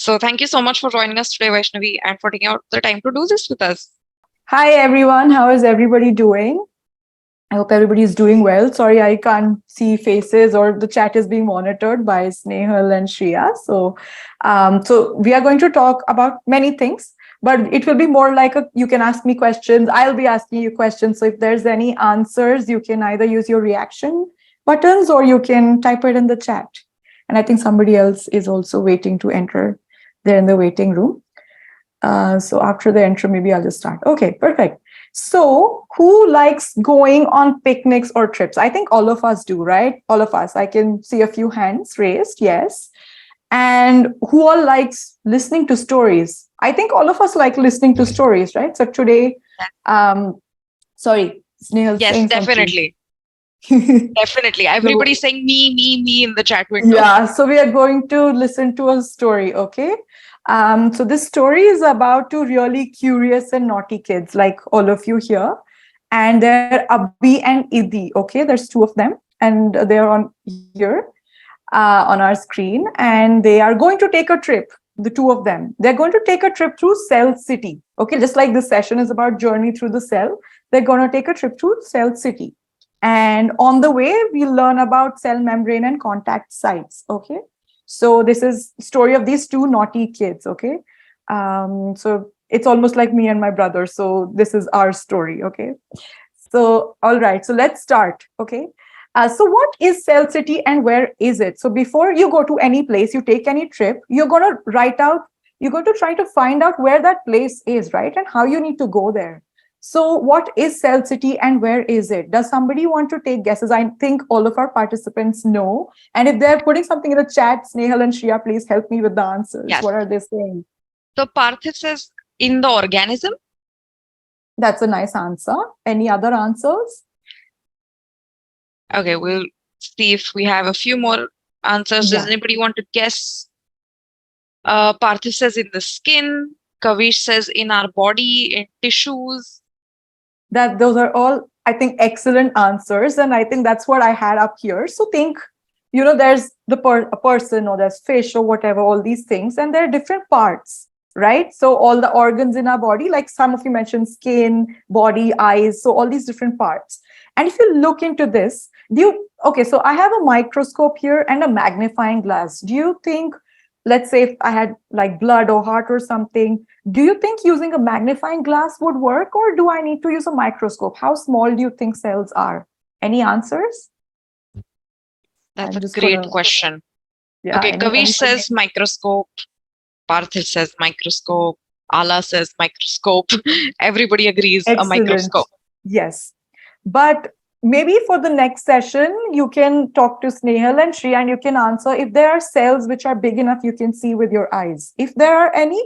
So thank you so much for joining us today, Vaishnavi, and for taking out the time to do this with us. Hi everyone, how is everybody doing? I hope everybody is doing well. Sorry, I can't see faces or the chat is being monitored by Snehal and Shreya. So we are going to talk about many things, but it will be more like you can ask me questions. I'll be asking you questions. So if there's any answers, you can either use your reaction buttons or you can type it in the chat. And I think somebody else is also waiting to enter. They're in the waiting room. So after the intro, maybe I'll just start. Okay, perfect. So who likes going on picnics or trips? I think all of us do, right? All of us. I can see a few hands raised. Yes. And who all likes listening to stories? I think all of us like listening to stories, right? So today, um, sorry, Snehal Yes, saying something. definitely. Definitely. So Everybody's saying me in the chat window. yeah, so we are going to listen to a story, okay? So this story is about two really curious and naughty kids, like all of you here, and they're Abhi and Idi, okay? There's two of them, and they're on here on our screen, and they are going to take a trip. The two of them, they're going to take a trip through Cell City, okay? Just like this session is about journey through the cell, they're going to take a trip through Cell City. And on the way, we'll learn about cell membrane and contact sites. Okay. So this is story of these two naughty kids. Okay. So it's almost like me and my brother. So this is our story. Okay. So, all right. So let's start. Okay. So what is Cell City and where is it? So before you go to any place, you take any trip, you're going to write out, you're going to try to find out where that place is, right? And how you need to go there. So what is Cell City and where is it? Does somebody want to take guesses? I think all of our participants know. And if they're putting something in the chat, Snehal and Shreya, please help me with the answers. Yes. What are they saying? So Parthiv says in the organism. That's a nice answer. Any other answers? Okay, we'll see if we have a few more answers. Does Yeah. anybody want to guess? Parthiv says in the skin. Kavish says in our body, in tissues. That those are all, I think, excellent answers. And I think that's what I had up here. So think, there's a person or there's fish or whatever, all these things, and there are different parts, right? So all the organs in our body, like some of you mentioned, skin, body, eyes, so all these different parts. And if you look into this, okay, so I have a microscope here and a magnifying glass. Do you think, let's say if I had like blood or heart or something, do you think using a magnifying glass would work, or do I need to use a microscope? How small do you think cells are? Any answers? That's I'm a just great gonna, question. yeah, Okay, Kavish any says microscope. Parthiv says microscope. Ala says microscope. Everybody agrees a excellent. microscope. Yes. But maybe for the next session, you can talk to Snehal and Shri and you can answer if there are cells which are big enough you can see with your eyes. If there are any,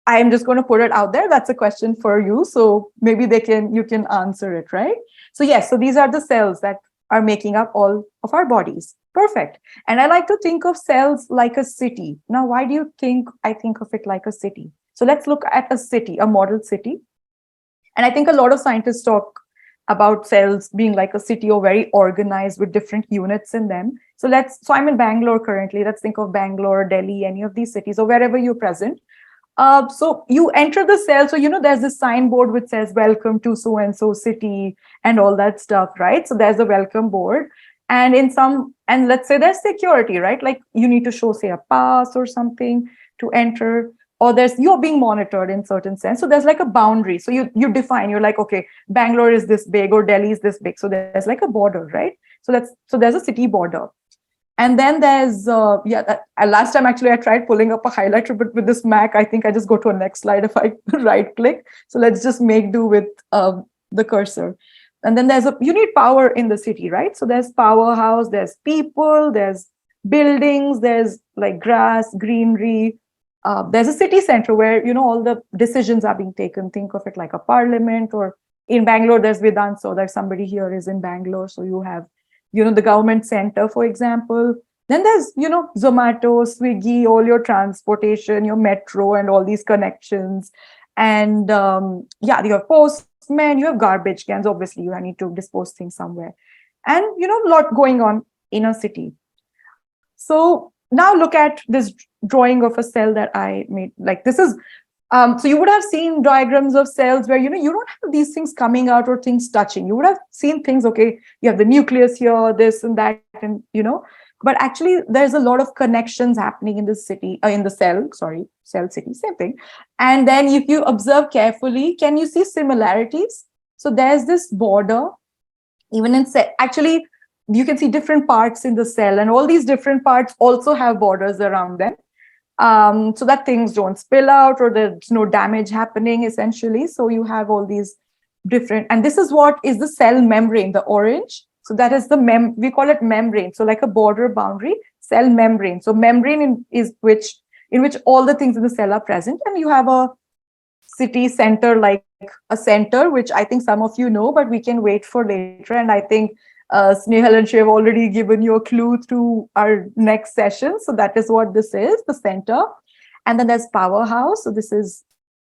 I'm just going to put it out there. That's a question for you. So maybe you can answer it, right? So yes, so these are the cells that are making up all of our bodies. Perfect. And I like to think of cells like a city. Now, why do you think I think of it like a city? So let's look at a city, a model city. And I think a lot of scientists talk about cells being like a city or very organized with different units in them. So I'm in Bangalore currently. Let's think of Bangalore, Delhi, any of these cities or wherever you're present. So you enter the cell. So, there's this signboard which says, welcome to so and so city and all that stuff, right? So there's a welcome board. And and let's say there's security, right? Like you need to show, say, a pass or something to enter, or you're being monitored in certain sense. So there's like a boundary. So you define, you're like, okay, Bangalore is this big or Delhi is this big. So there's like a border, right? So there's a city border. And then there's, last time actually I tried pulling up a highlighter, but with this Mac, I think I just go to a next slide if I right click. So let's just make do with the cursor. And then you need power in the city, right? So there's powerhouse, there's people, there's buildings, there's like grass, greenery. There's a city center where, all the decisions are being taken. Think of it like a parliament, or in Bangalore, there's Vedant. So there's somebody here is in Bangalore. So you have the government center, for example. Then there's, Zomato, Swiggy, all your transportation, your metro, and all these connections. And you have postmen, you have garbage cans. Obviously, you need to dispose things somewhere. And, a lot going on in a city. So now look at this drawing of a cell that I made. Like this is so you would have seen diagrams of cells where you don't have these things coming out or things touching. You would have seen things, okay, you have the nucleus here, this and that, and but actually there's a lot of connections happening in the city, in the cell, sorry, cell city, same thing. And then if you observe carefully, can you see similarities? So there's this border, even in cell, actually you can see different parts in the cell, and all these different parts also have borders around them, so that things don't spill out or there's no damage happening essentially. So you have all these different, and this is what is the cell membrane, the orange. So that is the we call it membrane. So like a border boundary, cell membrane. So membrane is in which all the things in the cell are present, and you have a city center, like a center, which I think some of you know, but we can wait for later. And I think Snehal and Shiv have already given you a clue through our next session. So that is what this is, the center. And then there's powerhouse. So this is,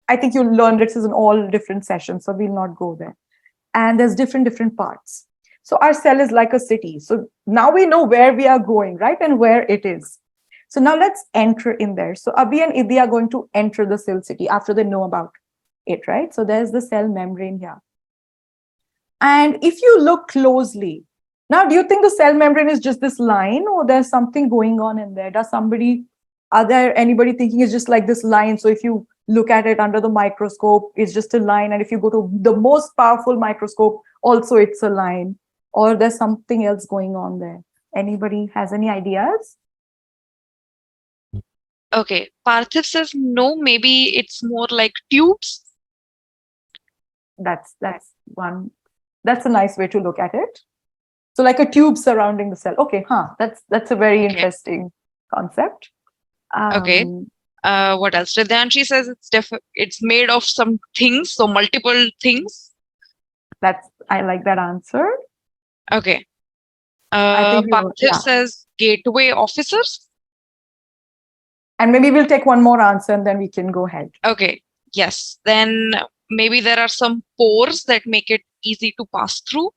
I think you'll learn this is in all different sessions, so we'll not go there. And there's different parts. So our cell is like a city. So now we know where we are going, right? And where it is. So now let's enter in there. So Abhi and Idhi are going to enter the cell city after they know about it, right? So there's the cell membrane here. And if you look closely, now, do you think the cell membrane is just this line, or there's something going on in there? Are there anybody thinking it's just like this line? So if you look at it under the microscope, it's just a line. And if you go to the most powerful microscope, also it's a line, or there's something else going on there. Anybody has any ideas? Okay, Parthiv says no, maybe it's more like tubes. That's one. That's a nice way to look at it. So like a tube surrounding the cell. Okay, that's a very interesting concept. Okay. What else? Riddhanshi says it's made of some things, so multiple things. I like that answer. Okay. I think Parthiv says gateway officers. And maybe we'll take one more answer and then we can go ahead. Okay. Yes. Then maybe there are some pores that make it easy to pass through.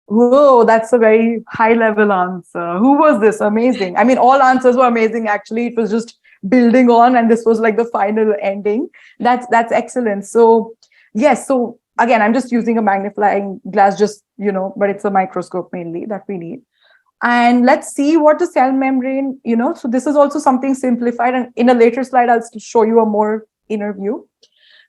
Whoa, that's a very high level answer. Who was this? Amazing. I mean, all answers were amazing. Actually, it was just building on, and this was like the final ending. That's excellent. So yes. So again, I'm just using a magnifying glass, but it's a microscope mainly that we need. And let's see what the cell membrane, so this is also something simplified. And in a later slide, I'll show you a more inner view.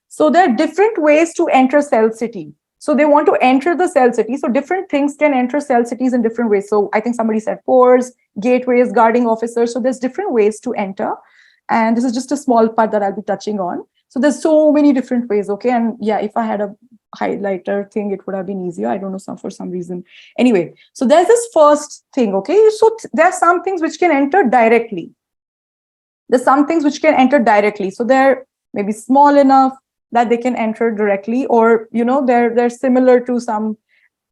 So there are different ways to enter cell city. So they want to enter the cell city. So different things can enter cell cities in different ways. So I think somebody said pores, gateways, guarding officers. So there's different ways to enter. And this is just a small part that I'll be touching on. So there's so many different ways. Okay. And yeah, if I had a highlighter thing, it would have been easier. I don't know, for some reason. Anyway, so there's this first thing. Okay. So there are some things which can enter directly. There's some things which can enter directly. So they're maybe small enough that they can enter directly, or they're similar to some,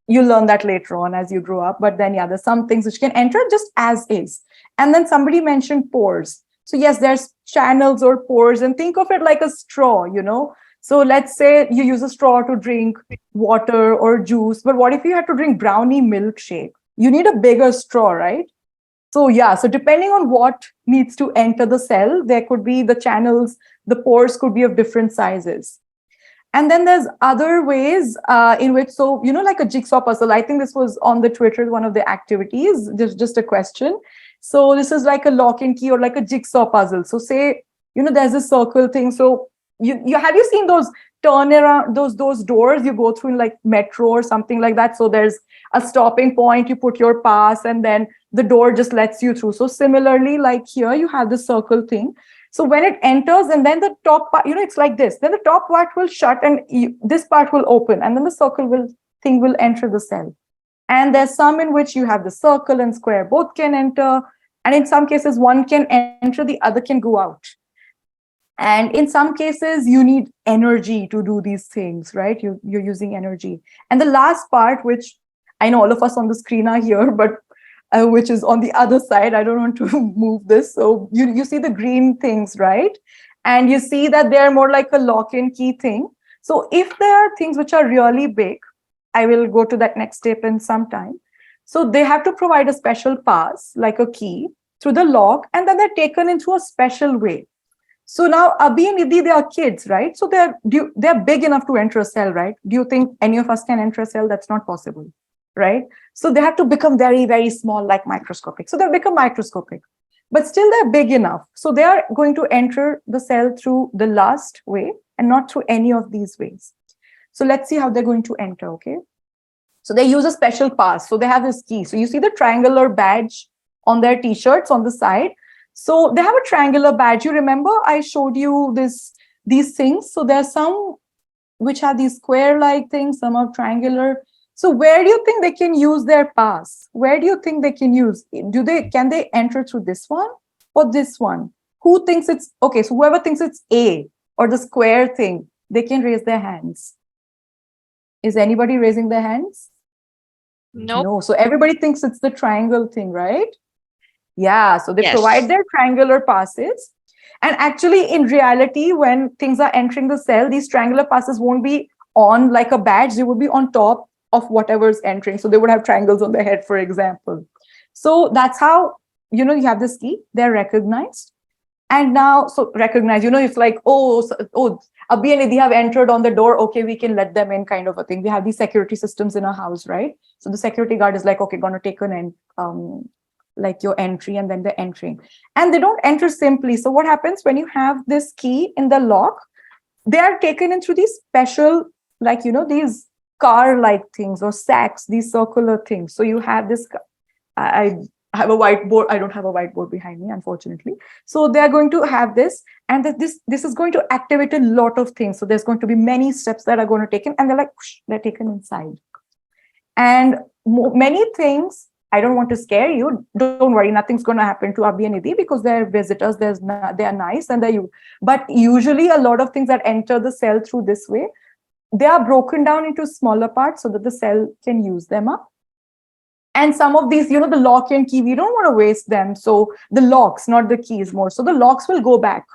you learn that later on as you grow up. But then there's some things which can enter just as is. And then somebody mentioned pores. So yes, there's channels or pores, and think of it like a straw. So let's say you use a straw to drink water or juice, but what if you had to drink brownie milkshake? You need a bigger straw, right? So so depending on what needs to enter the cell, there could be the channels, the pores could be of different sizes. And then there's other ways in which, like a jigsaw puzzle. I think this was on the Twitter, one of the activities, just a question. So this is like a lock and key or like a jigsaw puzzle. So say, there's a circle thing. So you have you seen those turn around, those doors you go through in like metro or something like that? So there's a stopping point, you put your pass, and then the door just lets you through. So similarly, like here, you have the circle thing. So when it enters, and then the top part, it's like this, then the top part will shut and this part will open, and then the circle thing will enter the cell. And there's some in which you have the circle and square, both can enter. And in some cases, one can enter, the other can go out. And in some cases, you need energy to do these things, right? You're using energy. And the last part, which I know all of us on the screen are here, but which is on the other side. I don't want to move this. So you see the green things, right? And you see that they're more like a lock and key thing. So if there are things which are really big, I will go to that next step in some time. So they have to provide a special pass, like a key. through the lock, and then they're taken in through a special way. So now Abhi and Nidhi, they are kids, right? So they're big enough to enter a cell, right? Do you think any of us can enter a cell? That's not possible, right? So they have to become very, very small, like microscopic. So they'll become microscopic, but still they're big enough. So they are going to enter the cell through the last way and not through any of these ways. So let's see how they're going to enter, okay? So they use a special pass. So they have this key. So you see the triangular badge on their t-shirts on the side. So they have a triangular badge. You remember I showed you these things. So there are some which have these square-like things, some are triangular. So where do you think they can use their pass? Where do you think they can use? Can they enter through this one or this one? Who thinks it's okay? So whoever thinks it's A or the square thing, they can raise their hands. Is anybody raising their hands? Nope. No. So everybody thinks it's the triangle thing, right? Yeah. So they Yes. provide their triangular passes. And actually, in reality, when things are entering the cell, these triangular passes won't be on like a badge. They would be on top of whatever's entering. So they would have triangles on their head, for example. So that's how, you have this key. They're recognized. And now, so recognize, it's like, Abhi and Nidhi have entered on the door. Okay, we can let them in, kind of a thing. We have these security systems in our house, right? So the security guard is like, okay, gonna take like your entry, and then they're entering. And they don't enter simply. So what happens when you have this key in the lock? They are taken in through these special, like, these car-like things or sacks, these circular things. So you have this, I have a whiteboard. I don't have a whiteboard behind me, unfortunately. So they are going to have this, and this is going to activate a lot of things. So there's going to be many steps that are going to take in, and they're like, they're taken inside. And many things, I don't want to scare you. Don't worry, nothing's going to happen to Abhi and Nidhi because they're visitors. They are nice, and but usually a lot of things that enter the cell through this way, they are broken down into smaller parts so that the cell can use them up. And some of these, the lock and key, we don't want to waste them. So the locks, not the keys more. So the locks will go back.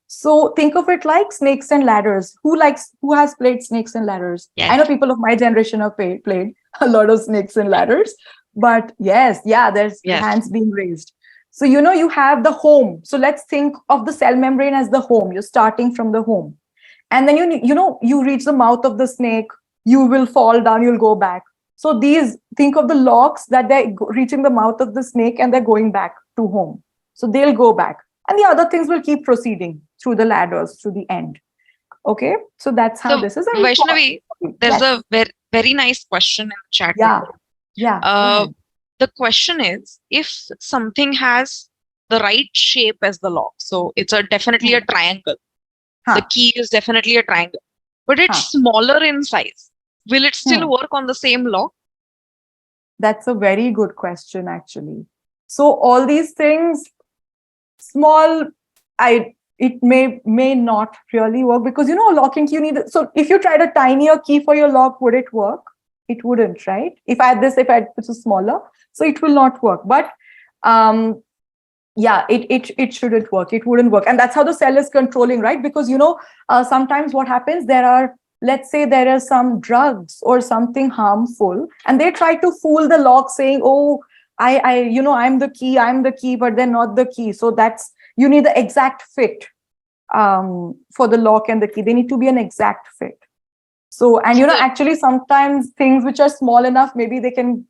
So think of it like snakes and ladders. Who has played snakes and ladders? Yes. I know people of my generation have played a lot of snakes and ladders. But there's hands being raised. So, you have the home. So let's think of the cell membrane as the home. You're starting from the home. And then, you reach the mouth of the snake. You will fall down. You'll go back. So think of the locks that they're reaching the mouth of the snake and they're going back to home. So they'll go back. And the other things will keep proceeding through the ladders, through the end. Okay? So that's how this is. Vaishnavi, there's a very, very nice question in the chat. Yeah. The question is, if something has the right shape as the lock, so it's definitely a triangle. The key is definitely a triangle, but it's smaller in size. Will it still work on the same lock? That's a very good question, actually. So all these things, small, it may not really work because, locking key, so if you tried a tinier key for your lock, would it work? It wouldn't, right? If I had this is smaller, so it will not work. But it shouldn't work. It wouldn't work. And that's how the cell is controlling, right? Because, sometimes what happens, let's say there are some drugs or something harmful, and they try to fool the lock saying, oh, I'm the key, but they're not the key. So you need the exact fit for the lock and the key. They need to be an exact fit. So, and actually sometimes things which are small enough, maybe they can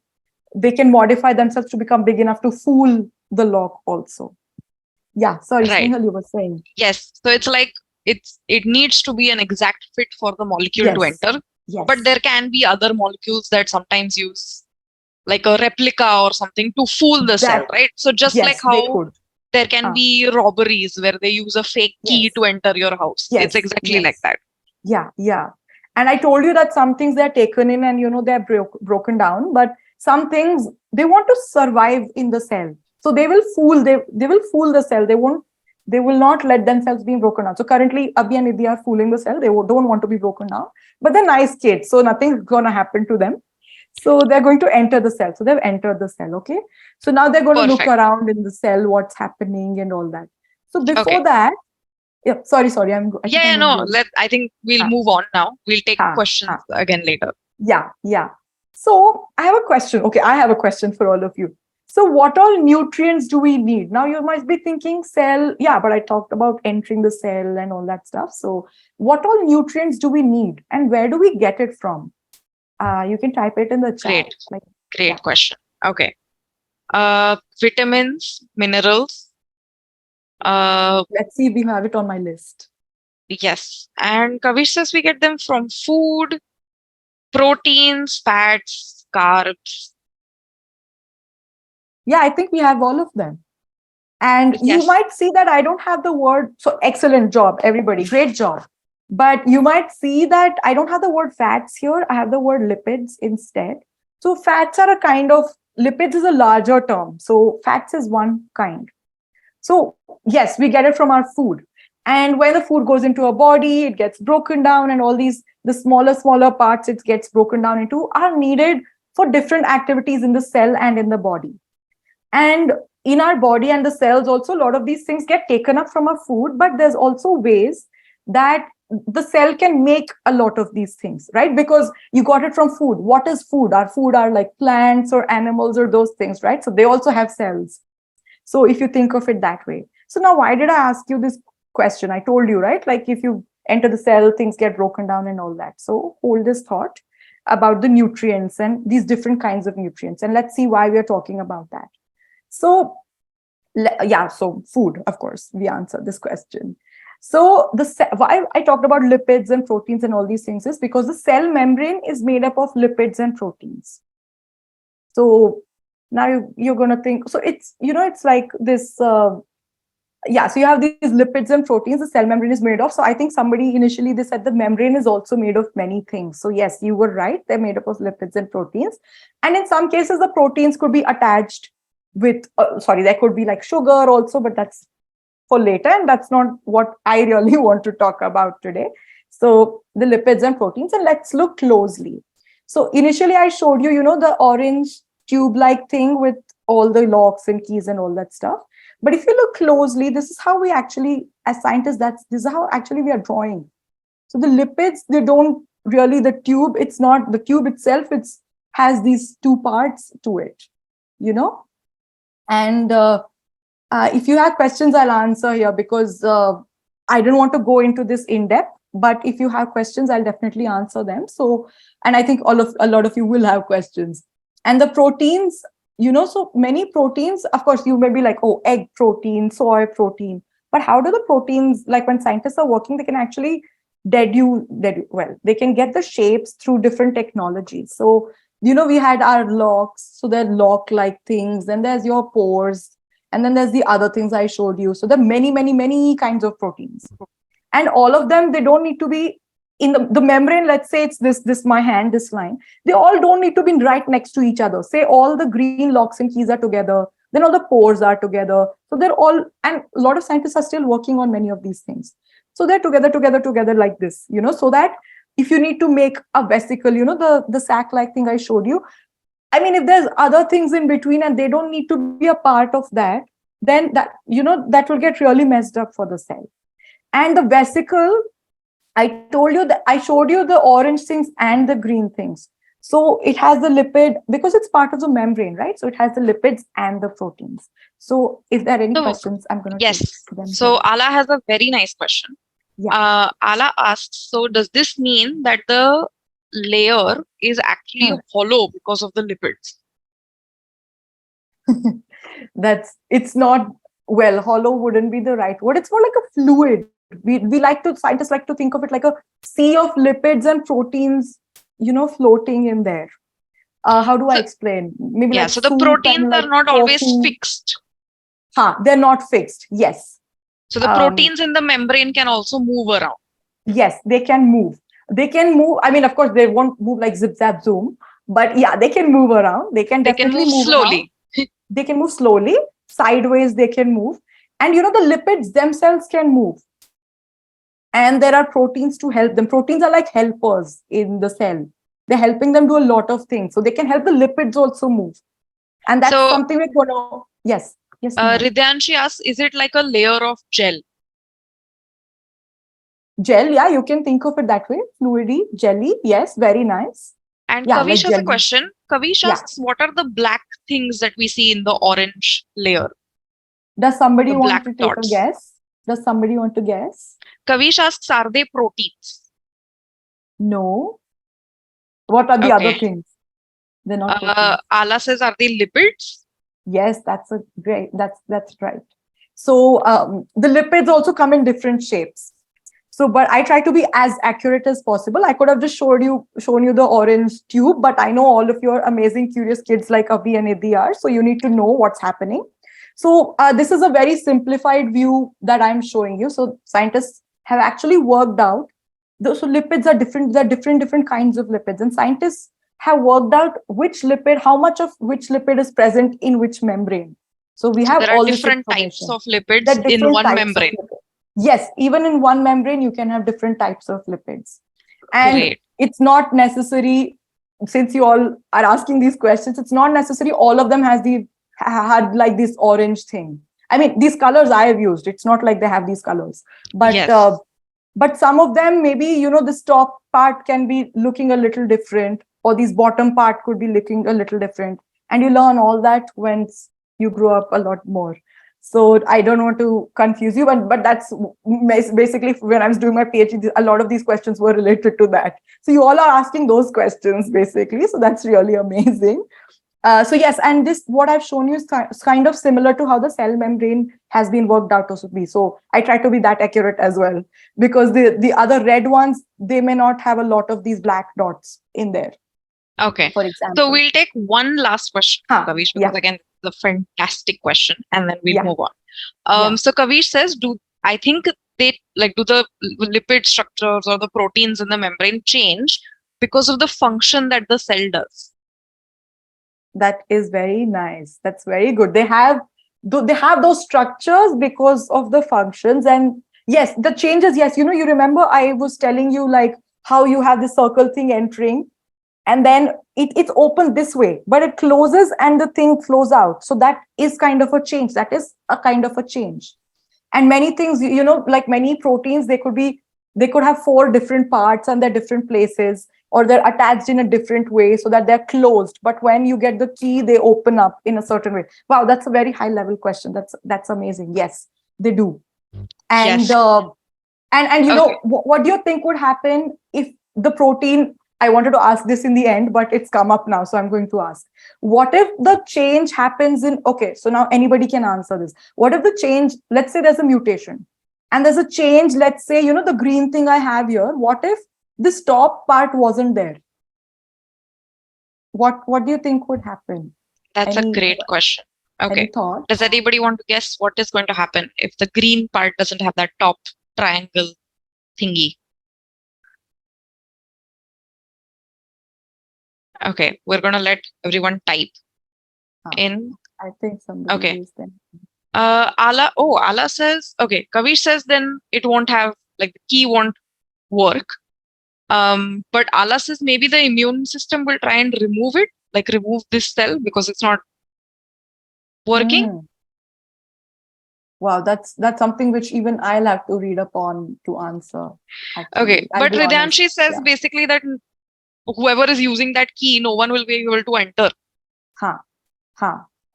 modify themselves to become big enough to fool the lock also. Yeah, sorry, right. Snehal, you were saying. Yes, so it's like it needs to be an exact fit for the molecule to enter. Yes. But there can be other molecules that sometimes use like a replica or something to fool the cell, right? So just like how there can be robberies where they use a fake key to enter your house. It's exactly like that. Yeah. And I told you that some things they're taken in and, they're broken down, but some things they want to survive in the cell. So they will fool the cell. They will not let themselves be broken down. So currently, Abhi and Nidhi are fooling the cell. They don't want to be broken down, but they're nice kids. So nothing's going to happen to them. So they're going to enter the cell. So they've entered the cell. Okay. So now they're going to look around in the cell, what's happening and all that. So before that, sorry. I think we'll move on now. We'll take questions again later. Yeah. So I have a question. Okay. I have a question for all of you. So what all nutrients do we need? Now you might be thinking cell, yeah, but I talked about entering the cell and all that stuff. So what all nutrients do we need and where do we get it from? You can type it in the chat. Great question. Okay. Vitamins, minerals. Let's see if we have it on my list. Yes. And Kavish says we get them from food, proteins, fats, carbs. Yeah, I think we have all of them. And you Yes. might see that I don't have the word. So excellent job, everybody. Great job. But you might see that I don't have the word fats here. I have the word lipids instead. So fats are a kind of, lipids is a larger term. So fats is one kind. So yes, we get it from our food. And when the food goes into our body, it gets broken down, and all these, the smaller parts it gets broken down into are needed for different activities in the cell and in the body. And in our body and the cells also, a lot of these things get taken up from our food, but there's also ways that the cell can make a lot of these things, right? Because you got it from food. What is food? Our food are like plants or animals or those things, right? So they also have cells. So if you think of it that way. So now why did I ask you this question? I told you, right? Like if you enter the cell, things get broken down and all that. So hold this thought about the nutrients and these different kinds of nutrients. And let's see why we are talking about that. So yeah, so food, of course, we answered this question. So why I talked about lipids and proteins and all these things is because the cell membrane is made up of lipids and proteins. So now you're going to think, so it's, it's like this, so you have these lipids and proteins the cell membrane is made of. So I think somebody initially, they said the membrane is also made of many things. So yes, you were right. They're made up of lipids and proteins. And in some cases, the proteins could be attached with, there could be like sugar also, but that's for later. And that's not what I really want to talk about today. So the lipids and proteins, and let's look closely. So initially I showed you, the orange tube-like thing with all the locks and keys and all that stuff. But if you look closely, this is how we actually, as scientists, this is how actually we are drawing. So the lipids, they don't really, the tube, it's not the tube itself, has these two parts to it, And if you have questions, I'll answer here because I don't want to go into this in depth. But if you have questions, I'll definitely answer them. So, and I think a lot of you will have questions. And the proteins, so many proteins, of course, you may be like, oh, egg protein, soy protein. But how do the proteins, like when scientists are working, they can actually they can get the shapes through different technologies. So, we had our locks, so they're lock-like things. Then there's your pores. And then there's the other things I showed you. So there are many, many, many kinds of proteins. And all of them, they don't need to be in the membrane. Let's say it's this my hand, this line. They all don't need to be right next to each other. Say all the green locks and keys are together. Then all the pores are together. So they're all, and a lot of scientists are still working on many of these things. So they're together like this, so that if you need to make a vesicle, the sac-like thing I showed you, I mean, if there's other things in between and they don't need to be a part of that, then that, that will get really messed up for the cell. And the vesicle, I told you that I showed you the orange things and the green things. So it has the lipid because it's part of the membrane, right? So it has the lipids and the proteins. So if there are any questions, I'm going to take them. So here. Ala has a very nice question. Yeah. Ala asks, so does this mean that the layer is actually hollow because of the lipids? It's not, well, hollow wouldn't be the right word. It's more like a fluid. Scientists like to think of it like a sea of lipids and proteins, floating in there. How do I explain? Maybe so the proteins are not always fixed. They're not fixed. Yes. So the proteins in the membrane can also move around. Yes, they can move. I mean, of course, they won't move like zip, zap, zoom. But yeah, they can move around. They can definitely move slowly. They can move slowly. Sideways, they can move. And the lipids themselves can move. And there are proteins to help them. Proteins are like helpers in the cell. They're helping them do a lot of things. So they can help the lipids also move. And that's something we're going to... Yes. Ridyanshi asks, is it like a layer of gel? Gel, yeah, you can think of it that way. Fluidy, jelly, yes, very nice. And Yeah, Kavish like has a jelly. question. Kavish Yeah. asks, what are the black things that we see in the orange layer? Does somebody The want black to take a dots. guess? Does somebody want to guess? Kavish asks, are they proteins? No. What are the other Okay. things? They're not proteins. Ala says, are they lipids? Yes, that's right. So the lipids also come in different shapes. So, but I try to be as accurate as possible. I could have just shown you the orange tube, but I know all of your amazing, curious kids like Avi and Idhi are. So you need to know what's happening. So this is a very simplified view that I'm showing you. So scientists have actually worked out. So lipids are different. There are different kinds of lipids, and scientists have worked out which lipid, how much of which lipid is present in which membrane. So we So have there are all this different types information. of There lipids are in different one types of membrane. lipids. Yes, even in one membrane, you can have different types of lipids. And Great. it's not necessary, since you all are asking these questions, it's not necessary all of them had like this orange thing. I mean, these colors I have used, it's not like they have these colors. Yes. But some of them, maybe, this top part can be looking a little different, or this bottom part could be looking a little different. And you learn all that when you grow up a lot more. So I don't want to confuse you, but that's basically when I was doing my PhD, a lot of these questions were related to that. So you all are asking those questions basically. So that's really amazing. So yes, and this, what I've shown you is kind of similar to how the cell membrane has been worked out to be. So I try to be that accurate as well, because the other red ones, they may not have a lot of these black dots in there. Okay. For example. So we'll take one last question, Kavish, because again, it's a fantastic question, and then we'll move on. So Kavish says, I think do the lipid structures or the proteins in the membrane change because of the function that the cell does? That is very nice. That's very good. They have those structures because of the functions. And yes, the changes, yes, you remember I was telling you like how you have the circle thing entering, and then it's open this way, but it closes and the thing flows out. So that is kind of a change. That is a kind of a change. And many things, like many proteins, they could have 4 different parts and they're different places, or they're attached in a different way so that they're closed. But when you get the key, they open up in a certain way. Wow, that's a very high level question. That's amazing. Yes, they do. And Yes. and what do you think would happen if the protein, I wanted to ask this in the end, but it's come up now, so I'm going to ask. What if the change happens in, okay, so now anybody can answer this. What if the change, let's say there's a mutation and there's a change, let's say, the green thing I have here, what if this top part wasn't there? What do you think would happen? That's a great question. Okay. Any thought? Does anybody want to guess what is going to happen if the green part doesn't have that top triangle thingy? Okay, we're going to let everyone type in. I think somebody is then. Ala says, okay, Kavish says then it won't have, like the key won't work. But Ala says maybe the immune system will try and remove it, like remove this cell because it's not working. Wow, that's something which even I'll have to read up on to answer. Actually. Okay, but Ridhanshi says basically that whoever is using that key, no one will be able to enter.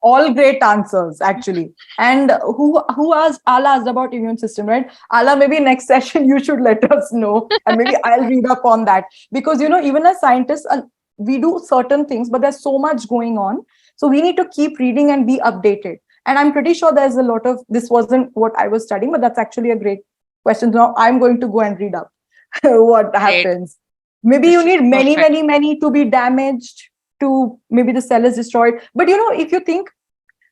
All great answers, actually. And who asked? Ala asked about immune system, right? Ala, maybe next session you should let us know, and maybe I'll read up on that, because even as scientists, we do certain things, but there's so much going on, so we need to keep reading and be updated. And I'm pretty sure there's a lot of, this wasn't what I was studying, but that's actually a great question. Now I'm going to go and read up what happens. Maybe you need many to be damaged, to maybe the cell is destroyed. But if you think,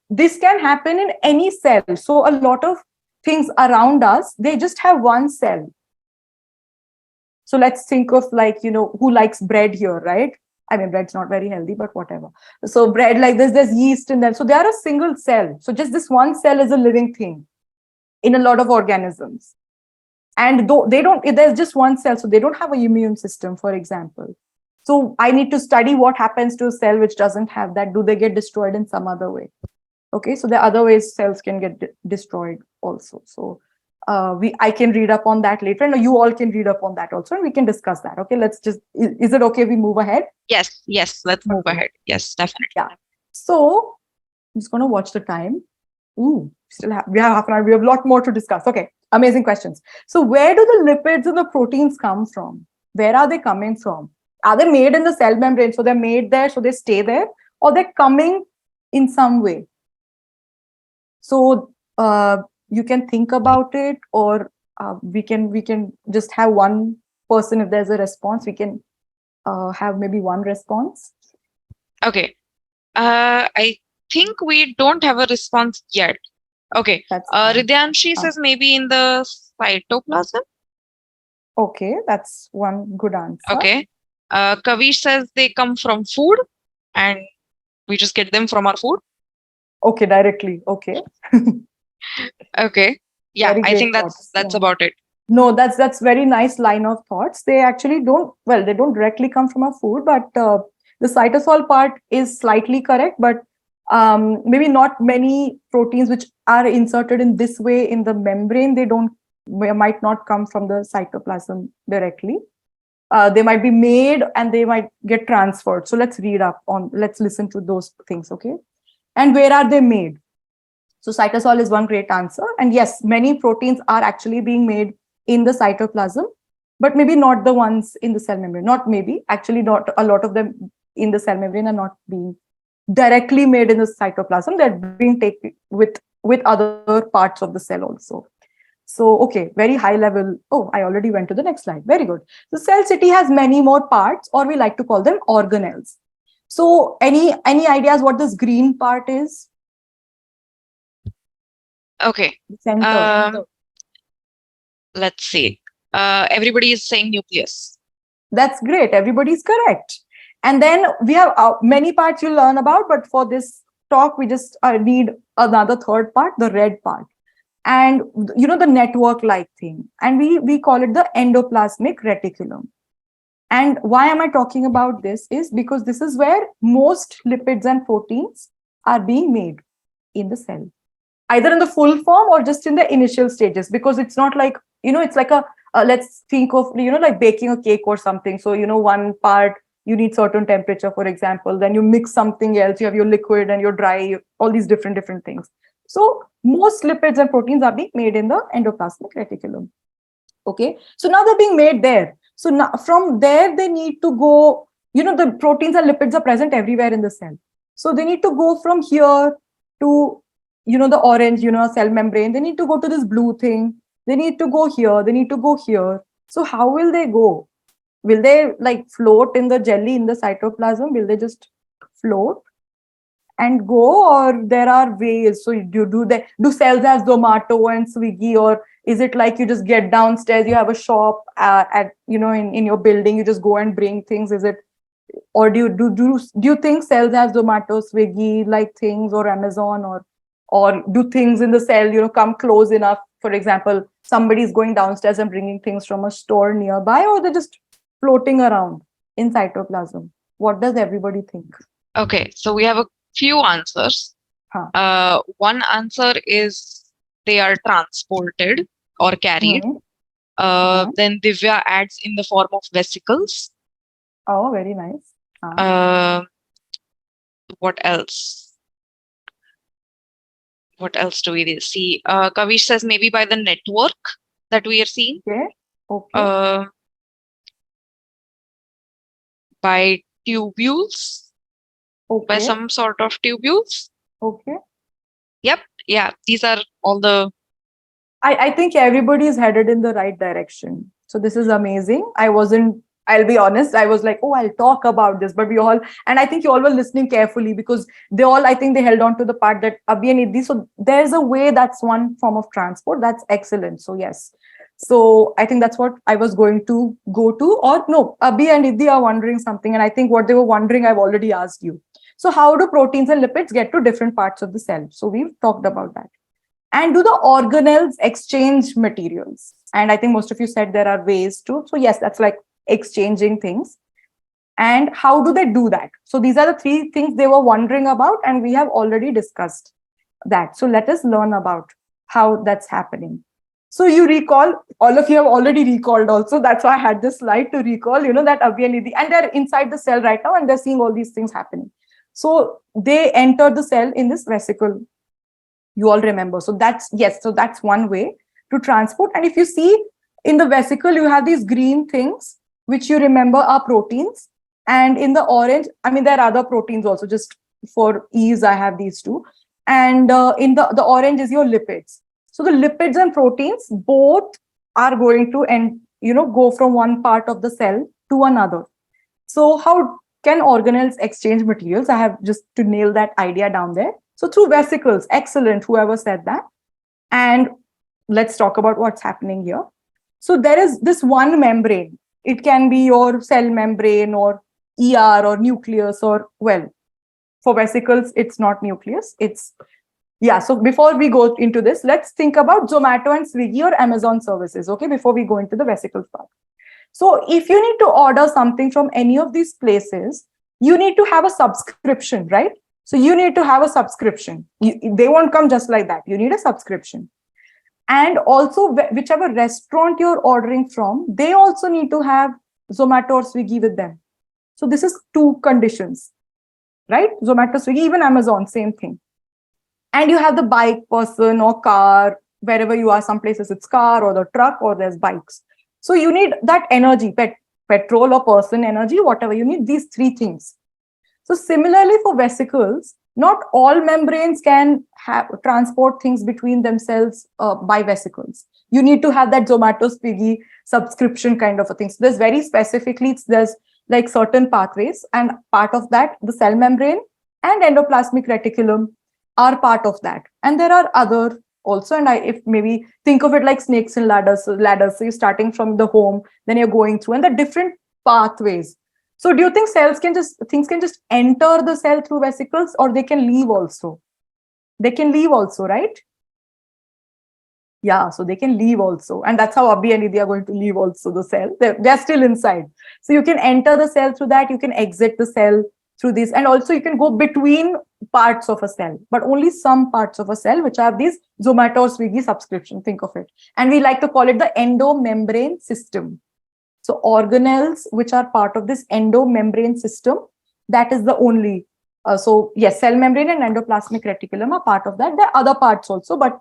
this can happen in any cell. So a lot of things around us, they just have one cell. So let's think of, like, who likes bread here, right? I mean, bread's not very healthy, but whatever. So bread, like this, there's yeast in them. So they are a single cell. So just this one cell is a living thing in a lot of organisms. And though there's just one cell, so they don't have an immune system, for example. So I need to study what happens to a cell which doesn't have that. Do they get destroyed in some other way? Okay, so there are other ways cells can get destroyed also. So I can read up on that later, and you all can read up on that also, and we can discuss that. Okay, let's just, is it okay if we move ahead? Yes, let's move Okay. ahead. Yes, definitely. Yeah. So I'm just going to watch the time. Ooh, we have half an hour. We have a lot more to discuss. Okay, amazing questions. So where do the lipids and the proteins come from? Where are they coming from? Are they made in the cell membrane? So they're made there, so they stay there, or they're coming in some way? So you can think about it, or we can just have one person. If there's a response, we can have maybe one response. Okay. I think we don't have a response yet. Okay. Ridyanshi says maybe in the cytoplasm. Okay, that's one good answer. Okay. Kavish says they come from food, and we just get them from our food. Okay, directly. Okay. Okay. Yeah, I think that's about it. No, that's very nice line of thoughts. They actually don't, well, they don't directly come from our food, but the cytosol part is slightly correct, but maybe not many proteins which are inserted in this way in the membrane, they might not come from the cytoplasm directly. They might be made and they might get transferred. So let's listen to those things, okay? And where are they made? So cytosol is one great answer. And yes, many proteins are actually being made in the cytoplasm, but maybe not the ones in the cell membrane. Not maybe, actually not a lot of them in the cell membrane are not being directly made in the cytoplasm. They're being taken with other parts of the cell also. So, okay, very high level. Oh, I already went to the next slide. Very good. So cell city has many more parts, or we like to call them organelles. So any ideas what this green part is? Okay. Center. Let's see. Everybody is saying nucleus. That's great. Everybody's correct. And then we have many parts you'll learn about, but for this talk, we just need another third part, the red part. And the network-like thing. And we call it the endoplasmic reticulum. And why am I talking about this is because this is where most lipids and proteins are being made in the cell, either in the full form or just in the initial stages, because it's not like, it's like let's think of, like baking a cake or something. So, one part, you need certain temperature, for example, then you mix something else, you have your liquid and your dry, all these different things. So most lipids and proteins are being made in the endoplasmic reticulum. Okay, so now they're being made there. So now from there, they need to go, the proteins and lipids are present everywhere in the cell. So they need to go from here to, the orange, cell membrane. They need to go to this blue thing. They need to go here. They need to go here. So how will they go? Will they like float in the jelly in the cytoplasm? Will they just float and go, or there are ways? So do cells have Zomato and Swiggy, or is it like you just get downstairs, you have a shop at in your building, you just go and bring things? Is it, or do you think cells have Zomato, Swiggy like things, or Amazon, or do things in the cell come close enough? For example, somebody is going downstairs and bringing things from a store nearby, or they're just floating around in cytoplasm? What does everybody think? Okay, so we have a few answers. One answer is they are transported or carried. Then Divya adds in the form of vesicles. Oh, very nice. What else? What else do we see? Kavish says maybe by the network that we are seeing. Okay. By tubules. By some sort of tubules. Okay. Yep. Yeah. These are all the. I think everybody is headed in the right direction. So this is amazing. I'll be honest, I was like, oh, I'll talk about this, but and I think you all were listening carefully, because I think they held on to the part that Abhi and Idhi. So there's a way, that's one form of transport. That's excellent. So yes. So I think that's what I was going to go to. Or no, Abhi and Idhi are wondering something. And I think what they were wondering, I've already asked you. So how do proteins and lipids get to different parts of the cell? So we've talked about that. And do the organelles exchange materials? And I think most of you said there are ways to. So yes, that's like exchanging things. And how do they do that? So these are the three things they were wondering about, and we have already discussed that. So let us learn about how that's happening. So you recall, all of you have already recalled also. That's why I had this slide to recall, that Abhi and Nidhi, and they're inside the cell right now and they're seeing all these things happening. So they enter the cell in this vesicle. You all remember. So that's one way to transport. And if you see in the vesicle, you have these green things, which you remember are proteins. And in the orange, I mean, there are other proteins also, just for ease, I have these two. And in the orange is your lipids. So the lipids and proteins both are going to go from one part of the cell to another. So how can organelles exchange materials? I have just to nail that idea down there. So through vesicles, excellent, whoever said that. And let's talk about what's happening here. So there is this one membrane. It can be your cell membrane or ER or nucleus or, well, for vesicles, it's not nucleus. So before we go into this, let's think about Zomato and Swiggy or Amazon services, okay, before we go into the vesicles part. So if you need to order something from any of these places, you need to have a subscription, right? So you need to have a subscription. They won't come just like that. You need a subscription. And also, whichever restaurant you're ordering from, they also need to have Zomato or Swiggy with them. So this is two conditions, right? Zomato, Swiggy, even Amazon, same thing. And you have the bike person or car, wherever you are, some places it's car or the truck or there's bikes. So you need that energy, petrol or person energy, whatever. You need these three things. So similarly for vesicles, not all membranes can transport things between themselves by vesicles. You need to have that Zomato, Swiggy subscription kind of a thing. So there's very specifically, there's like certain pathways, and part of that, the cell membrane and endoplasmic reticulum are part of that. And there are other also, and if maybe think of it like snakes and ladders. So you're starting from the home, then you're going through, and the different pathways. So do you think things can just enter the cell through vesicles, or they can leave also? They can leave also, right? Yeah, so they can leave also. And that's how Abhi and Nidhi are going to leave also the cell. They're still inside. So you can enter the cell through that, you can exit the cell through this, and also you can go between parts of a cell, but only some parts of a cell which have these Zomato or Swiggy subscription, think of it. And we like to call it the endomembrane system. So organelles which are part of this endomembrane system, that is the only, so yes, cell membrane and endoplasmic reticulum are part of that. There are other parts also, but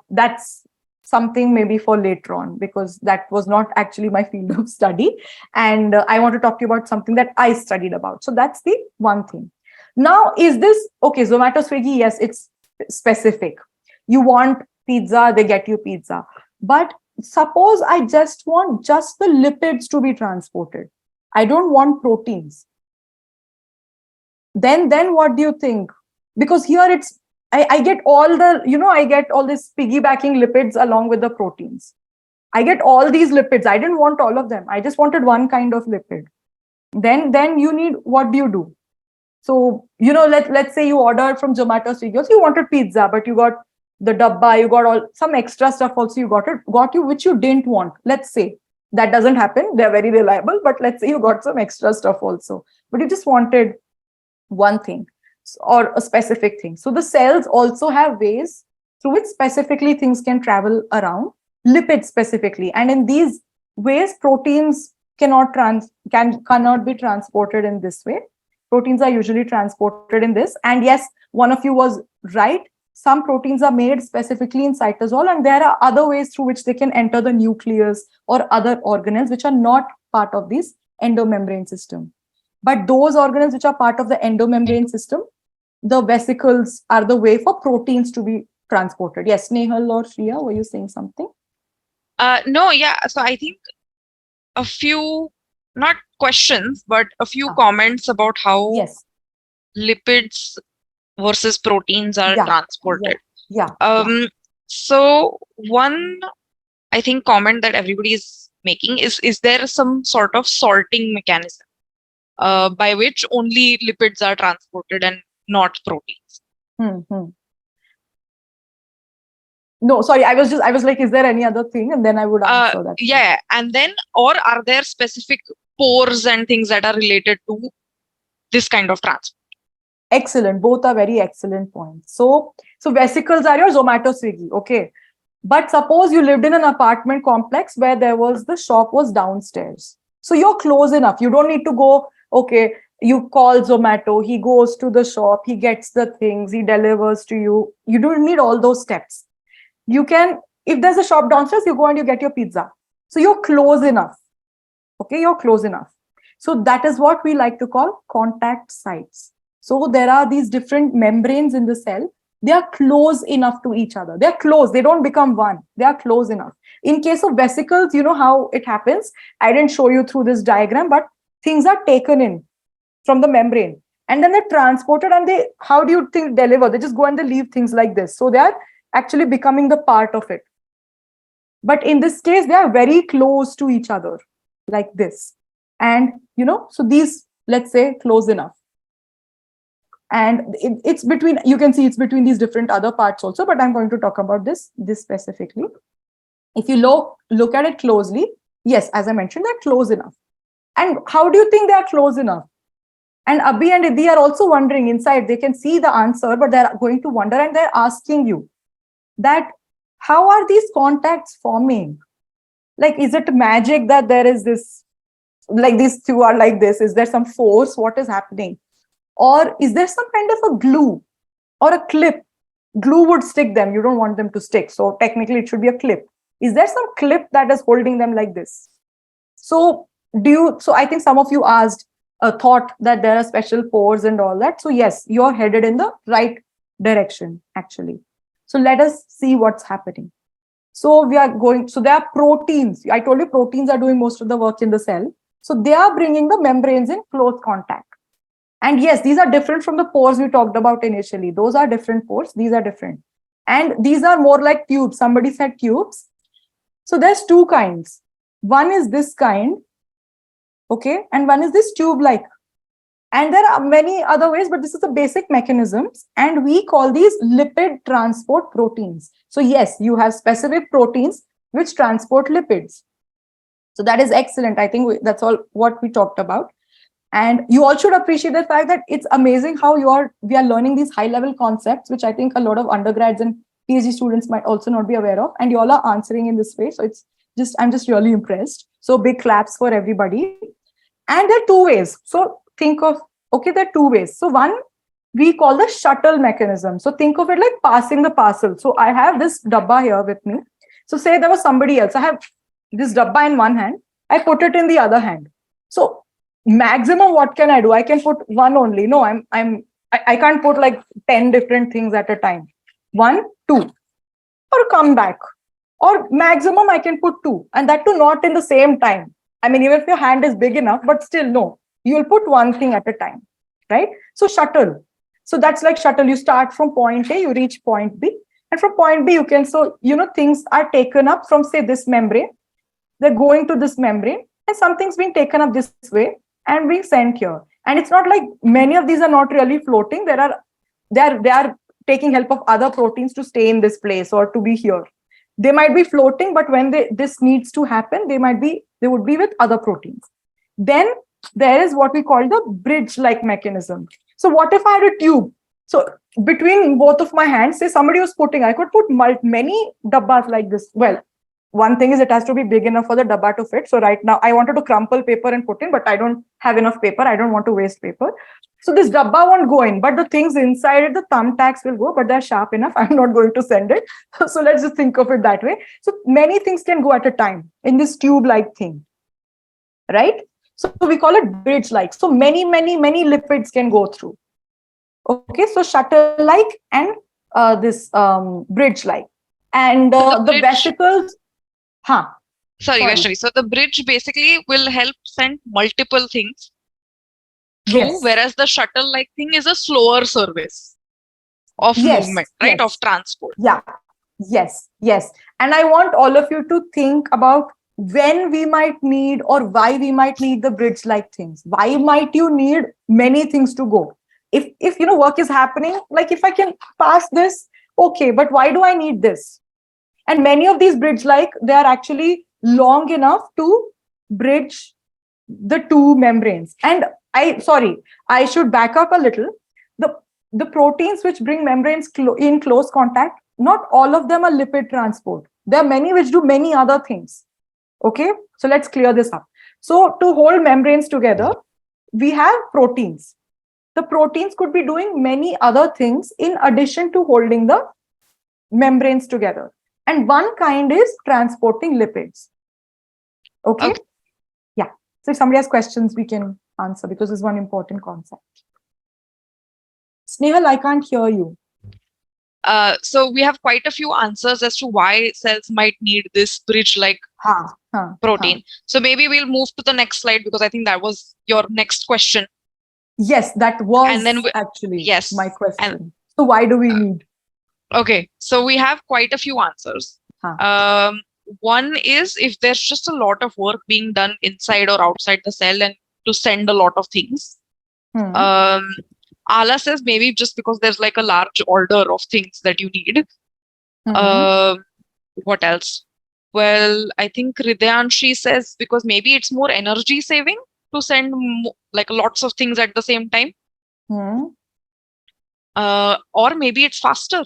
that's something maybe for later on, because that was not actually my field of study. And I want to talk to you about something that I studied about. So that's the one thing. Now, is this, okay, Zomato, Swiggy, yes, it's specific. You want pizza, they get you pizza. But suppose I just want just the lipids to be transported. I don't want proteins. Then what do you think? Because here it's, I get all the, I get all this piggybacking lipids along with the proteins. I get all these lipids. I didn't want all of them. I just wanted one kind of lipid. Then you need, what do you do? So, let's say you ordered from Zomato, Swiggy. So you wanted pizza, but you got the dabba, you got some extra stuff also you got you, which you didn't want. Let's say that doesn't happen. They're very reliable, but let's say you got some extra stuff also, but you just wanted one thing or a specific thing. So the cells also have ways through which specifically things can travel around, lipids specifically. And in these ways, proteins cannot be transported in this way. Proteins are usually transported in this. And yes, one of you was right. Some proteins are made specifically in cytosol, and there are other ways through which they can enter the nucleus or other organelles which are not part of this endomembrane system. But those organelles which are part of the endomembrane system, the vesicles are the way for proteins to be transported. Yes, Nehal or Shriya, were you saying something? No, yeah. So I think a few, not questions, but a few comments about how lipids versus proteins are transported. So one, I think, comment that everybody is making is there some sort of sorting mechanism by which only lipids are transported and not proteins? No, sorry, I was like, is there any other thing? And then I would answer that. Yeah. And then, or are there specific pores and things that are related to this kind of transport? Excellent. Both are very excellent points. So vesicles are your Zomato, Swiggy. Okay. But suppose you lived in an apartment complex where the shop was downstairs. So you're close enough. You don't need to go, okay, you call Zomato, he goes to the shop, he gets the things, he delivers to you. You don't need all those steps. You can, if there's a shop downstairs, you go and you get your pizza. So you're close enough. Okay, you're close enough. So that is what we like to call contact sites. So there are these different membranes in the cell. They are close enough to each other. They're close. They don't become one. They are close enough. In case of vesicles, you know how it happens. I didn't show you through this diagram, but things are taken in from the membrane. And then they're transported and they, how do you think deliver? They just go and they leave things like this. So they are actually becoming the part of it. But in this case, they are very close to each other, like this. And, so these, let's say, close enough. And it's between, you can see it's between these different other parts also, but I'm going to talk about this specifically. If you look at it closely, yes, as I mentioned, they're close enough. And how do you think they are close enough? And Abhi and Idhi are also wondering inside. They can see the answer, but they're going to wonder and they're asking you that how are these contacts forming? Like, is it magic that there is this, like these two are like this? Is there some force? What is happening? Or is there some kind of a glue or a clip? Glue would stick them. You don't want them to stick. So technically it should be a clip. Is there some clip that is holding them like this? So I think some of you asked, thought that there are special pores and all that. So yes, you're headed in the right direction, actually. So let us see what's happening. So there are proteins. I told you proteins are doing most of the work in the cell. So they are bringing the membranes in close contact. And yes, these are different from the pores we talked about initially. Those are different pores. These are different. And these are more like tubes. Somebody said tubes. So there's two kinds. One is this kind, okay? And one is this tube-like. And there are many other ways, but this is the basic mechanisms. And we call these lipid transport proteins. So yes, you have specific proteins which transport lipids. So that is excellent. I think that's all what we talked about. And you all should appreciate the fact that it's amazing how we are learning these high-level concepts, which I think a lot of undergrads and PhD students might also not be aware of. And you all are answering in this way. So I'm just really impressed. So big claps for everybody. And there are two ways. So think of, there are two ways. So one, we call the shuttle mechanism. So think of it like passing the parcel. So I have this dabba here with me. So say there was somebody else. I have this dabba in one hand. I put it in the other hand. So maximum, what can I do? I can put one only. No, I can't put like 10 different things at a time. 1, 2, or come back. Or maximum I can put 2, and that too not in the same time. I mean, even if your hand is big enough, but still no, you will put one thing at a time, right? So shuttle. So that's like shuttle. You start from point A, you reach point B, and from point B you can, things are taken up from, say, this membrane. They're going to this membrane, and something's being taken up this way and being sent here. And it's not like many of these are not really floating. They are taking help of other proteins to stay in this place or to be here. They might be floating, but when this needs to happen, they would be with other proteins. Then there is what we call the bridge-like mechanism. So what if I had a tube? So between both of my hands, say somebody was I could put many dabbas like this. Well, one thing is it has to be big enough for the dabba to fit. So right now I wanted to crumple paper and put in, but I don't have enough paper. I don't want to waste paper. So this dabba won't go in, but the things inside it, the thumbtacks will go, but they're sharp enough. I'm not going to send it. So let's just think of it that way. So many things can go at a time in this tube-like thing, right? So we call it bridge-like. So many lipids can go through. Okay, so shuttle-like and this bridge-like. And the vesicles. Sorry, Vaishnavi. So the bridge basically will help send multiple things through, yes, whereas the shuttle-like thing is a slower service of movement, right? Of transport. Yeah. Yes. And I want all of you to think about when we might need or why we might need the bridge-like things. Why might you need many things to go? If work is happening, like if I can pass this, okay, but why do I need this? And many of these bridge-like, they are actually long enough to bridge the two membranes. And I should back up a little. The proteins which bring membranes in close contact, not all of them are lipid transport. There are many which do many other things. Okay, so let's clear this up. So to hold membranes together, we have proteins. The proteins could be doing many other things in addition to holding the membranes together. And one kind is transporting lipids. Okay? Yeah. So if somebody has questions, we can answer because it's one important concept. Snehal, I can't hear you. So we have quite a few answers as to why cells might need this bridge-like protein. So maybe we'll move to the next slide because I think that was your next question. Yes, that was actually my question. So why do we need? Okay, so we have quite a few answers. One is if there's just a lot of work being done inside or outside the cell and to send a lot of things. Ala says maybe just because there's like a large order of things that you need. What else? Well, I think Ridyanshi says because maybe it's more energy saving to send like lots of things at the same time. Or maybe it's faster.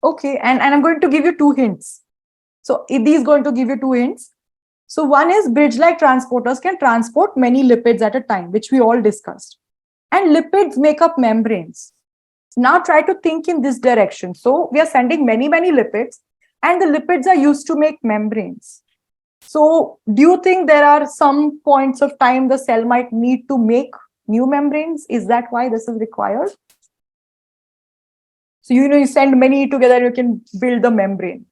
Okay, and I'm going to give you 2 hints. So Idhi is going to give you 2 hints. So one is bridge-like transporters can transport many lipids at a time, which we all discussed. And lipids make up membranes. Now try to think in this direction. So we are sending many, many lipids, and the lipids are used to make membranes. So do you think there are some points of time the cell might need to make new membranes? Is that why this is required? So, you send many together, you can build the membrane.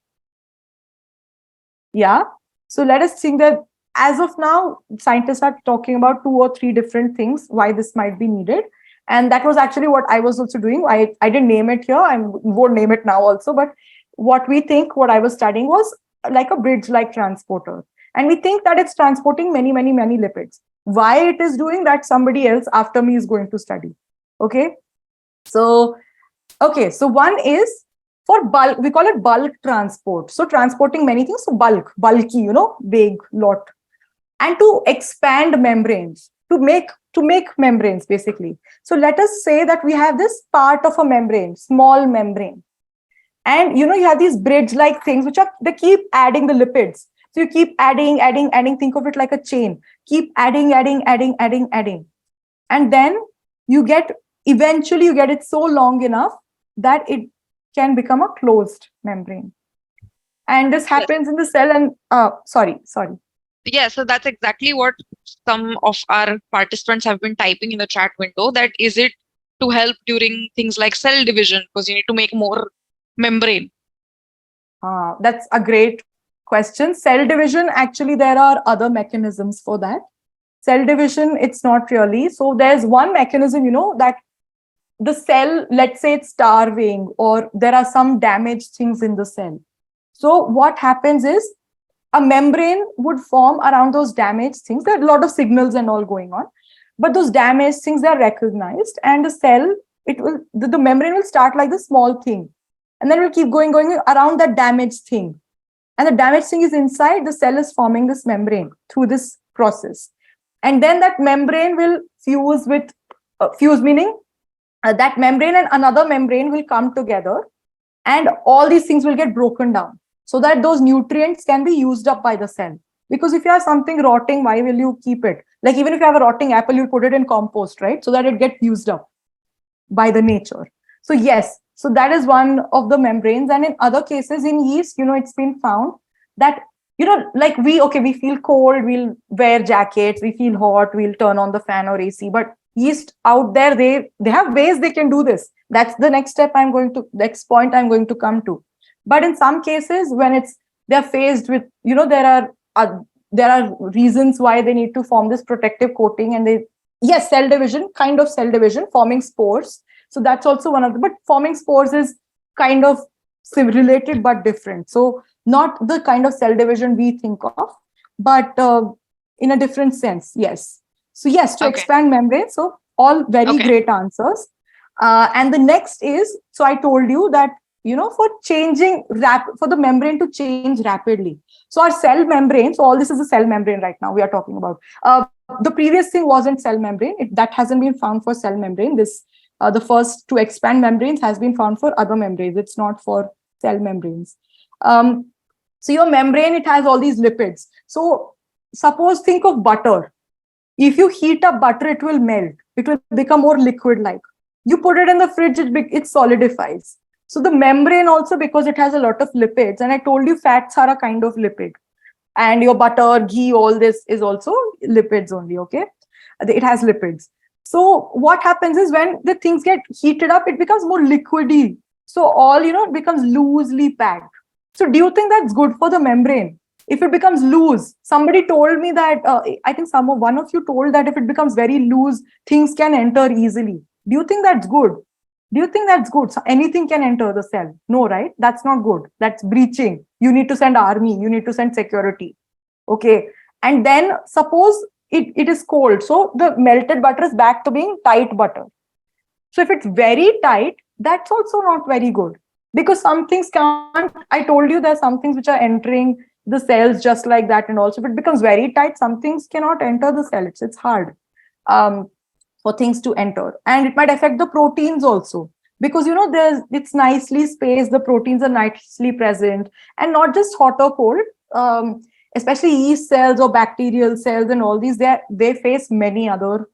Yeah. So let us think that as of now, scientists are talking about 2 or 3 different things, why this might be needed. And that was actually what I was also doing. I didn't name it here. I won't name it now also. But what I was studying was like a bridge-like transporter. And we think that it's transporting many, many, many lipids. Why it is doing that, somebody else after me is going to study. Okay. So one is for bulk, we call it bulk transport. So transporting many things, so bulky, big, lot. And to expand membranes, to make membranes basically. So let us say that we have this part of a membrane, small membrane. And you have these bridge-like things they keep adding the lipids. So you keep adding, think of it like a chain. Keep adding. And then eventually you get it so long enough that it can become a closed membrane. And this happens in the cell and, sorry. Yeah, so that's exactly what some of our participants have been typing in the chat window. That is it to help during things like cell division because you need to make more membrane. That's a great question. Cell division, actually, there are other mechanisms for that. Cell division, it's not really. So there's one mechanism, that the cell, let's say it's starving or there are some damaged things in the cell. So what happens is a membrane would form around those damaged things. There are a lot of signals and all going on, but those damaged things are recognized and the cell, the membrane will start like the small thing and then it will keep going around that damaged thing. And the damaged thing is inside, the cell is forming this membrane through this process. And then that membrane will fuse with, meaning that membrane and another membrane will come together and all these things will get broken down so that those nutrients can be used up by the cell. Because if you have something rotting, why will you keep it? Like even if you have a rotting apple, you put it in compost, right? So that it gets used up by the nature. So yes, so that is one of the membranes. And in other cases in yeast, it's been found that, like we feel cold, we'll wear jackets, we feel hot, we'll turn on the fan or AC, but yeast out there, they have ways they can do this. That's the next point I'm going to come to. But in some cases, when they're faced with, there are reasons why they need to form this protective coating, and cell division, forming spores. So that's also one of but forming spores is kind of related but different. So not the kind of cell division we think of, but in a different sense. Yes. So yes, to expand membrane. So all very great answers. And the next is, so I told you that, for changing for the membrane to change rapidly. So our cell membrane, so all this is a cell membrane right now we are talking about. The previous thing wasn't cell membrane. That hasn't been found for cell membrane. The first to expand membranes has been found for other membranes. It's not for cell membranes. So your membrane, it has all these lipids. So suppose think of butter. If you heat up butter, it will melt. It will become more liquid-like. You put it in the fridge, it solidifies. So the membrane also, because it has a lot of lipids, and I told you fats are a kind of lipid. And your butter, ghee, all this is also lipids only, okay? It has lipids. So what happens is when the things get heated up, it becomes more liquidy. So all, it becomes loosely packed. So do you think that's good for the membrane? If it becomes loose, somebody told me that, I think one of you told that if it becomes very loose, things can enter easily. Do you think that's good? Do you think that's good? So anything can enter the cell? No, right? That's not good. That's breaching. You need to send army. You need to send security. Okay. And then suppose it is cold. So the melted butter is back to being tight butter. So if it's very tight, that's also not very good. Because some things can't, I told you there's some things which are entering the cells just like that. And also if it becomes very tight, some things cannot enter the cell. It's hard. For things to enter, and it might affect the proteins also, because it's nicely spaced, the proteins are nicely present, and not just hot or cold. Especially yeast cells or bacterial cells and all these, they face many other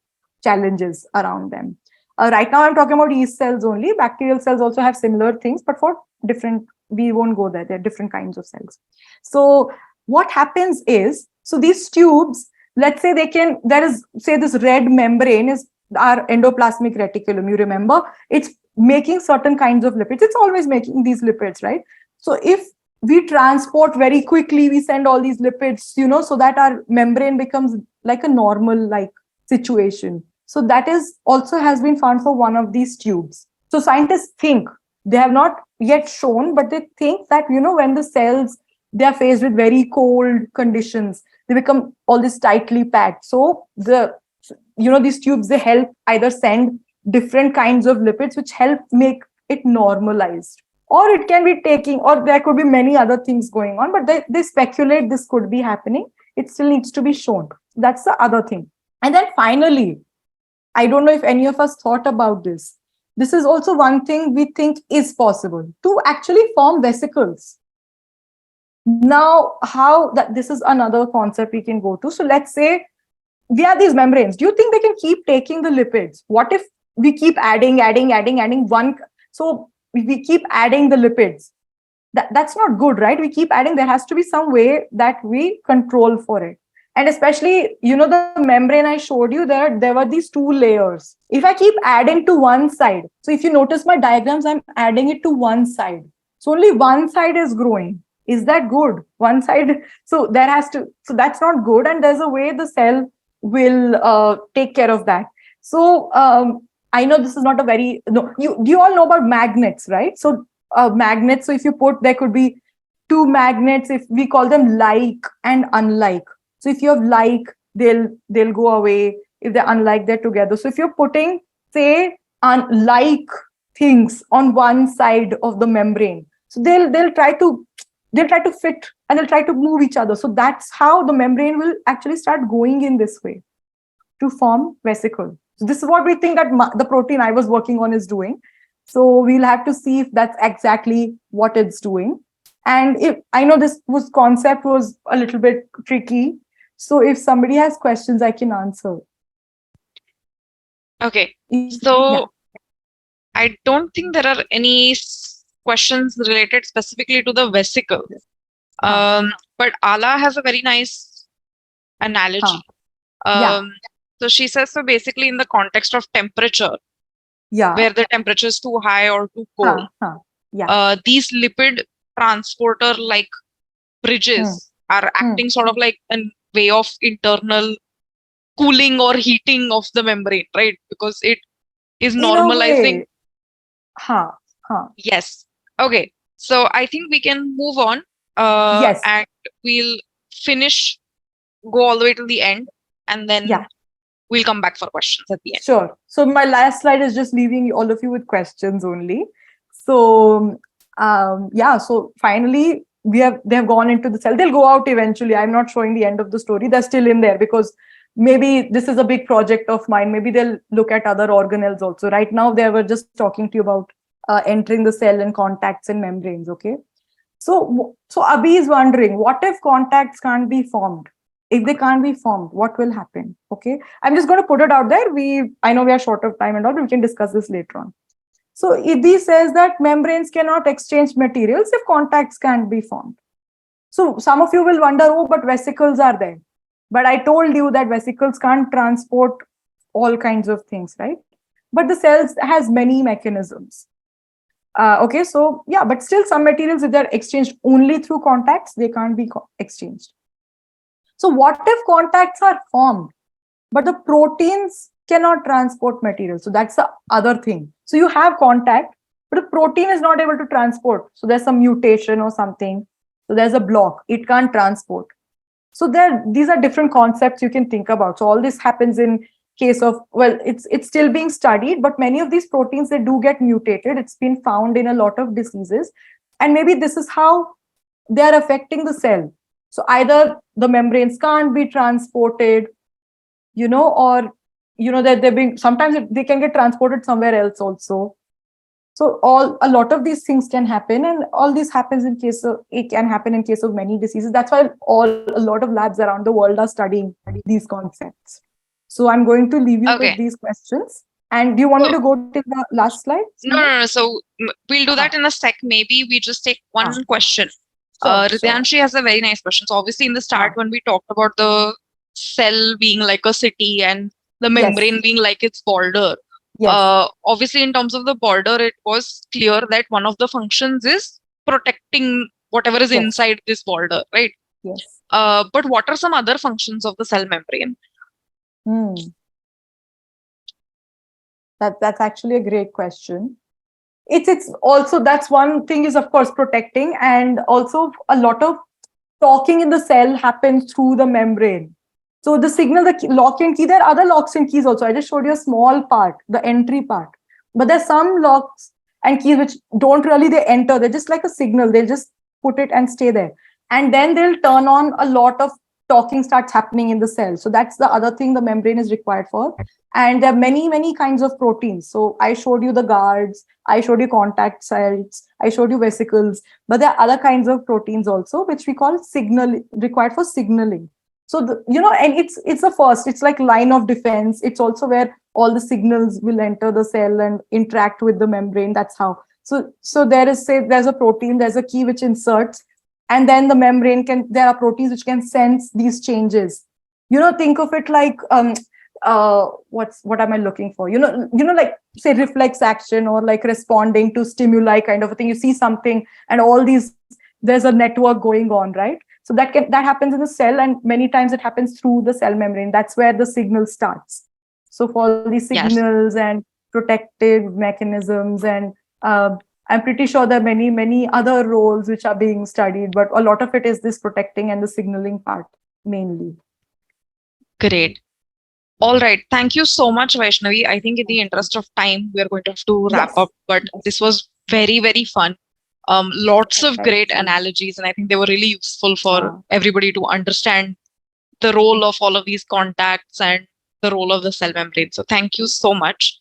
challenges around them. Right now I'm talking about yeast cells only. Bacterial cells also have similar things, but for different, we won't go there. They're different kinds of cells. So what happens is, so these tubes, let's say there is, say this red membrane is our endoplasmic reticulum. You remember, it's making certain kinds of lipids. It's always making these lipids, right? So if we transport very quickly, we send all these lipids, so that our membrane becomes like a normal like situation. So that is also has been found for one of these tubes. So scientists think, they have not yet shown, but they think that, when the cells, they are faced with very cold conditions, they become all this tightly packed. So these tubes, they help either send different kinds of lipids which help make it normalized, or it can be taking, or there could be many other things going on, but they speculate this could be happening. It still needs to be shown. That's the other thing. And then finally, I don't know if any of us thought about this. This is also one thing we think is possible, to actually form vesicles. Now, how that, this is another concept we can go to. So let's say we have these membranes. Do you think they can keep taking the lipids? What if we keep adding one? So we keep adding the lipids. That's not good, right? We keep adding. There has to be some way that we control for it. And especially, the membrane I showed you, there were these two layers. If I keep adding to one side, so if you notice my diagrams, I'm adding it to one side. So only one side is growing. Is that good? One side. So that's not good. And there's a way the cell will take care of that. So I know this is not a very, no, you all know about magnets, right? So magnets, so if you put, there could be two magnets, if we call them like and unlike. So if you have like, they'll go away. If they're unlike, they're together. So if you're putting, say, unlike things on one side of the membrane, so they'll try to fit, and they'll try to move each other. So that's how the membrane will actually start going in this way to form vesicle. So this is what we think that the protein I was working on is doing. So we'll have to see if that's exactly what it's doing. And if I know this concept was a little bit tricky, so if somebody has questions, I can answer. Okay. So yeah. I don't think there are any questions related specifically to the vesicle. But Ala has a very nice analogy. So she says, so basically in the context of temperature, where the temperature is too high or too cold, these lipid transporter like bridges are acting sort of like a way of internal cooling or heating of the membrane, right? Because it is normalizing. Yes. Okay. So I think we can move on. Yes. And we'll go all the way to the end, and then we'll come back for questions at the end. Sure. So my last slide is just leaving all of you with questions only. So so finally they have gone into the cell. They'll go out eventually. I'm not showing the end of the story. They're still in there because maybe this is a big project of mine. Maybe they'll look at other organelles also. Right now they were just talking to you about entering the cell and contacts and membranes. Okay. So Abhi is wondering, what if contacts can't be formed? If they can't be formed, what will happen? Okay, I'm just going to put it out there. I know we are short of time and all, but we can discuss this later on. So Idhi says that membranes cannot exchange materials if contacts can't be formed. So some of you will wonder, oh, but vesicles are there. But I told you that vesicles can't transport all kinds of things, right? But the cells has many mechanisms. Okay, so yeah, but still some materials, if they're exchanged only through contacts, they can't be exchanged. So what if contacts are formed, but the proteins cannot transport material? So that's the other thing. So you have contact, but the protein is not able to transport. So there's some mutation or something. So there's a block. It can't transport. So these are different concepts you can think about. So all this happens in case of, well, it's still being studied, but many of these proteins, they do get mutated. It's been found in a lot of diseases. And maybe this is how they are affecting the cell. So either the membranes can't be transported, or, that they're being, sometimes they can get transported somewhere else also. So a lot of these things can happen, and all this happens it can happen in case of many diseases. That's why a lot of labs around the world are studying these concepts. So I'm going to leave you with these questions. And do you want me to go to the last slide? No. So we'll do that in a sec. Maybe we just take one question. Ridyanshi has a very nice question. So obviously in the start, when we talked about the cell being like a city and the membrane being like its border, obviously in terms of the border, it was clear that one of the functions is protecting whatever is inside this border, right? Yes. But what are some other functions of the cell membrane? That's actually a great question. It's also, that's one thing, is of course protecting, and also a lot of talking in the cell happens through the membrane. So the signal, the lock and key, there are other locks and keys also. I just showed you a small part, the entry part. But there's some locks and keys which don't really, they enter. They're just like a signal. They'll just put it and stay there. And then they'll turn on, a lot of talking starts happening in the cell. So that's the other thing the membrane is required for. And there are many, many kinds of proteins. So I showed you the guards, I showed you contact sites, I showed you vesicles, but there are other kinds of proteins also, which we call required for signaling. So, and it's the first, it's like line of defense. It's also where all the signals will enter the cell and interact with the membrane. That's how. So there's a protein, there's a key which inserts, and then the membrane there are proteins which can sense these changes. Think of it like, what am I looking for? Like say reflex action, or like responding to stimuli kind of a thing. You see something and there's a network going on, right? So that happens in the cell, and many times it happens through the cell membrane. That's where the signal starts. So for these signals and protective mechanisms, and I'm pretty sure there are many, many other roles which are being studied, but a lot of it is this protecting and the signaling part mainly. Great. All right. Thank you so much, Vaishnavi. I think in the interest of time, we are going to have to wrap up, but this was very, very fun. Lots of great analogies, and I think they were really useful for everybody to understand the role of all of these contacts and the role of the cell membrane. So thank you so much.